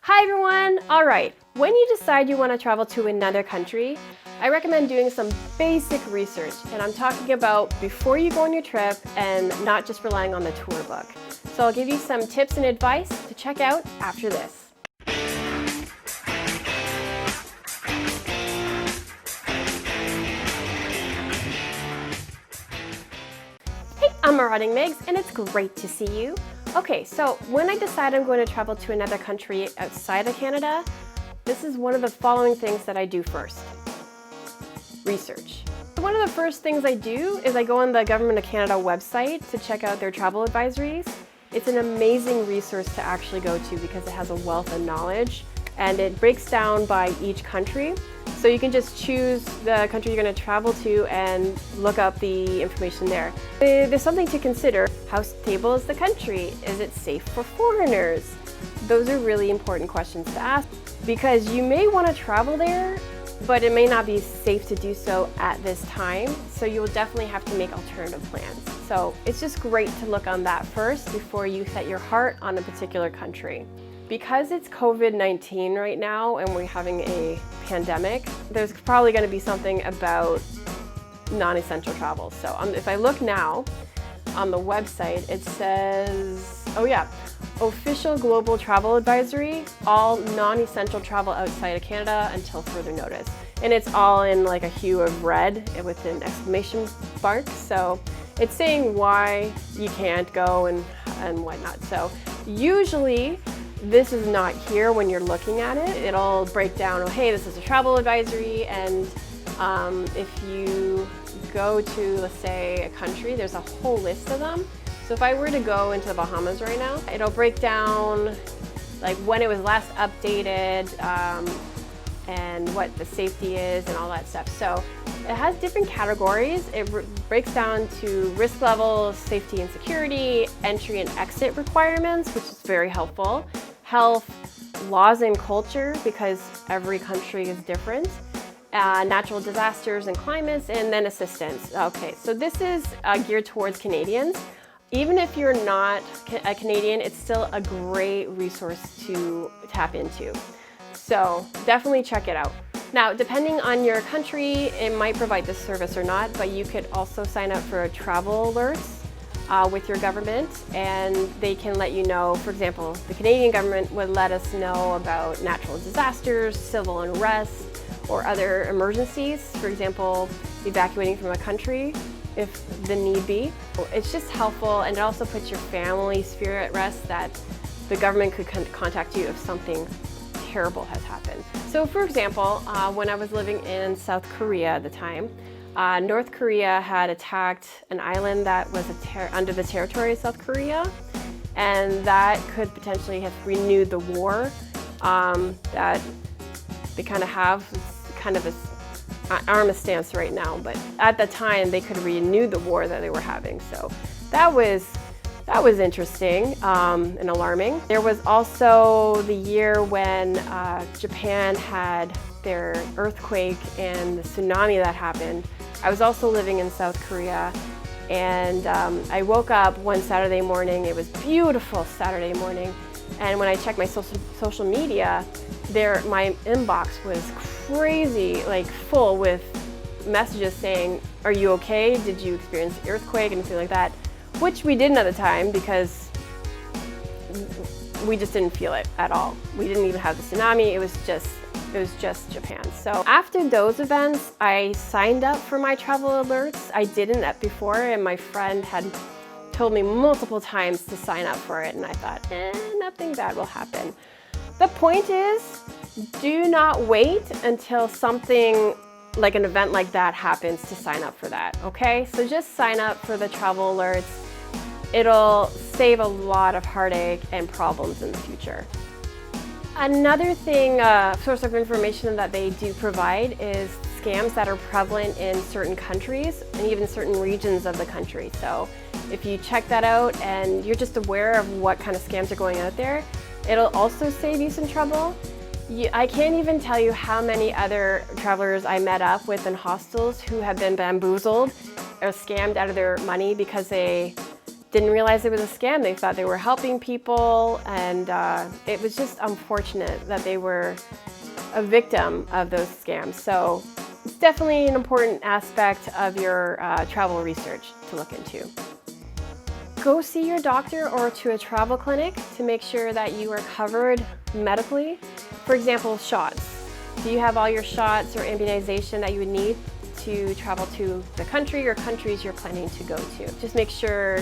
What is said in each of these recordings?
Hi everyone! Alright, when you decide you want to travel to another country, I recommend doing some basic research, and I'm talking about before you go on your trip and not just relying on the tour book. So I'll give you some tips and advice to check out after this. Hey, I'm Marauding Migs, and it's great to see you. Okay, so when I decide I'm going to travel to another country outside of Canada, this is one of the following things that I do first. Research. One of the first things I do is I go on the Government of Canada website to check out their travel advisories. It's an amazing resource to actually go to because it has a wealth of knowledge and it breaks down by each country. So you can just choose the country you're going to travel to and look up the information there. There's something to consider. How stable is the country? Is it safe for foreigners? Those are really important questions to ask because you may want to travel there, but it may not be safe to do so at this time. So you will definitely have to make alternative plans. So it's just great to look on that first before you set your heart on a particular country. Because it's COVID-19 right now and we're having a pandemic, there's probably going to be something about non-essential travel. So if I look now on the website, it says, oh yeah, official global travel advisory, all non-essential travel outside of Canada until further notice. And it's all in like a hue of red with an exclamation mark. So it's saying why you can't go and whatnot. So usually, this is not here when you're looking at it. It'll break down, oh, hey, this is a travel advisory, and if you go to, let's say, a country, there's a whole list of them. So if I were to go into the Bahamas right now, it'll break down like when it was last updated and what the safety is and all that stuff. So it has different categories. It breaks down to risk levels, safety and security, entry and exit requirements, which is very helpful, health, laws and culture, because every country is different, natural disasters and climates, and then assistance. Okay, so this is geared towards Canadians. Even if you're not a Canadian, it's still a great resource to tap into. So definitely check it out. Now, depending on your country, it might provide this service or not, but you could also sign up for travel alerts with your government, and they can let you know. For example, the Canadian government would let us know about natural disasters, civil unrest, or other emergencies. For example, evacuating from a country if the need be. It's just helpful, and it also puts your family spirit at rest that the government could contact you if something terrible has happened. So for example, when I was living in South Korea at the time, North Korea had attacked an island that was under the territory of South Korea, and that could potentially have renewed the war that they kind of have. It's kind of an armistice right now, but at the time they could renew the war that they were having. So that was interesting and alarming. There was also the year when Japan had their earthquake and the tsunami that happened. I was also living in South Korea, and I woke up one Saturday morning. It was beautiful Saturday morning, and when I checked my social media, my inbox was crazy, like full with messages saying, "Are you okay? Did you experience the earthquake?" and things like that, which we didn't at the time because we just didn't feel it at all. We didn't even have the tsunami. It was just Japan. So after those events, I signed up for my travel alerts. I didn't before, and my friend had told me multiple times to sign up for it, and I thought, nothing bad will happen. The point is, do not wait until something like an event like that happens to sign up for that, okay? So just sign up for the travel alerts. It'll save a lot of heartache and problems in the future. Another source of information that they do provide is scams that are prevalent in certain countries and even certain regions of the country. So if you check that out and you're just aware of what kind of scams are going out there, it'll also save you some trouble. I can't even tell you how many other travelers I met up with in hostels who have been bamboozled or scammed out of their money because they didn't realize it was a scam. They thought they were helping people, and it was just unfortunate that they were a victim of those scams. So it's definitely an important aspect of your travel research to look into. Go see your doctor or to a travel clinic to make sure that you are covered medically. For example, shots. Do you have all your shots or immunization that you would need to travel to the country or countries you're planning to go to? Just make sure,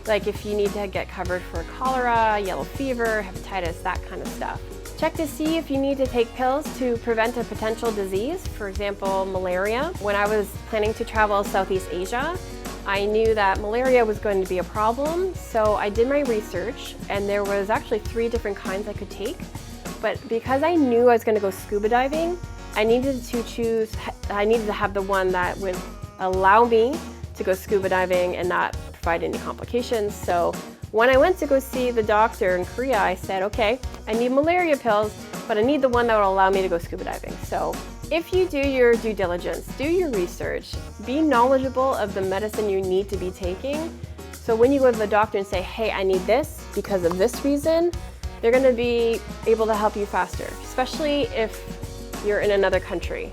like if you need to get covered for cholera, yellow fever, hepatitis, that kind of stuff. Check to see if you need to take pills to prevent a potential disease, for example, malaria. When I was planning to travel Southeast Asia, I knew that malaria was going to be a problem, so I did my research, and there was actually 3 different kinds I could take. But because I knew I was going to go scuba diving, I needed to have the one that would allow me to go scuba diving and not provide any complications. So when I went to go see the doctor in Korea, I said, okay, I need malaria pills, but I need the one that will allow me to go scuba diving. So if you do your due diligence, do your research, be knowledgeable of the medicine you need to be taking. So when you go to the doctor and say, hey, I need this because of this reason, they're going to be able to help you faster, especially if you're in another country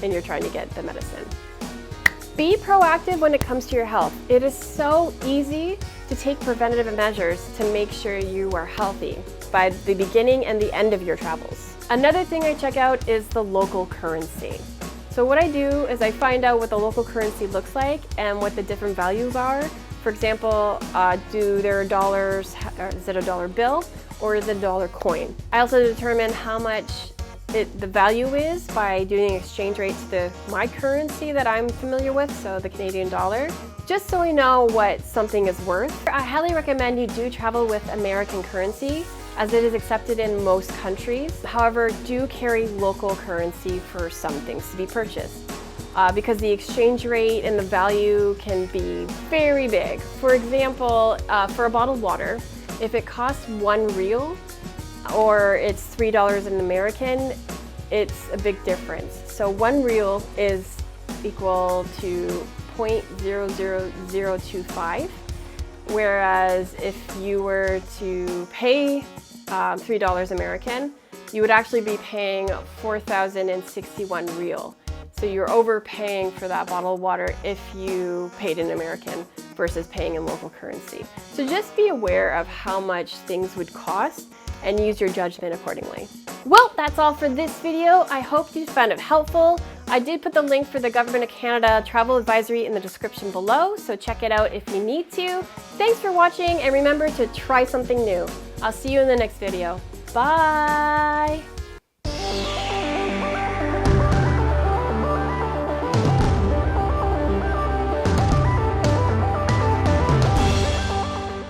and you're trying to get the medicine. Be proactive when it comes to your health. It is so easy to take preventative measures to make sure you are healthy by the beginning and the end of your travels. Another thing I check out is the local currency. So what I do is I find out what the local currency looks like and what the different values are. For example, do their dollars, is it a dollar bill or is it a dollar coin? I also determine how much the value is by doing exchange rates to my currency that I'm familiar with, so the Canadian dollar, just so we know what something is worth. I highly recommend you do travel with American currency, as it is accepted in most countries. However, do carry local currency for some things to be purchased, because the exchange rate and the value can be very big. For example, for a bottled water, if it costs 1 real, or it's $3 in American, it's a big difference. So 1 real is equal to 0.00025, whereas if you were to pay $3 American, you would actually be paying 4,061 real. So you're overpaying for that bottle of water if you paid in American versus paying in local currency. So just be aware of how much things would cost and use your judgment accordingly. Well, that's all for this video. I hope you found it helpful. I did put the link for the Government of Canada travel advisory in the description below, so check it out if you need to. Thanks for watching, and remember to try something new. I'll see you in the next video. Bye!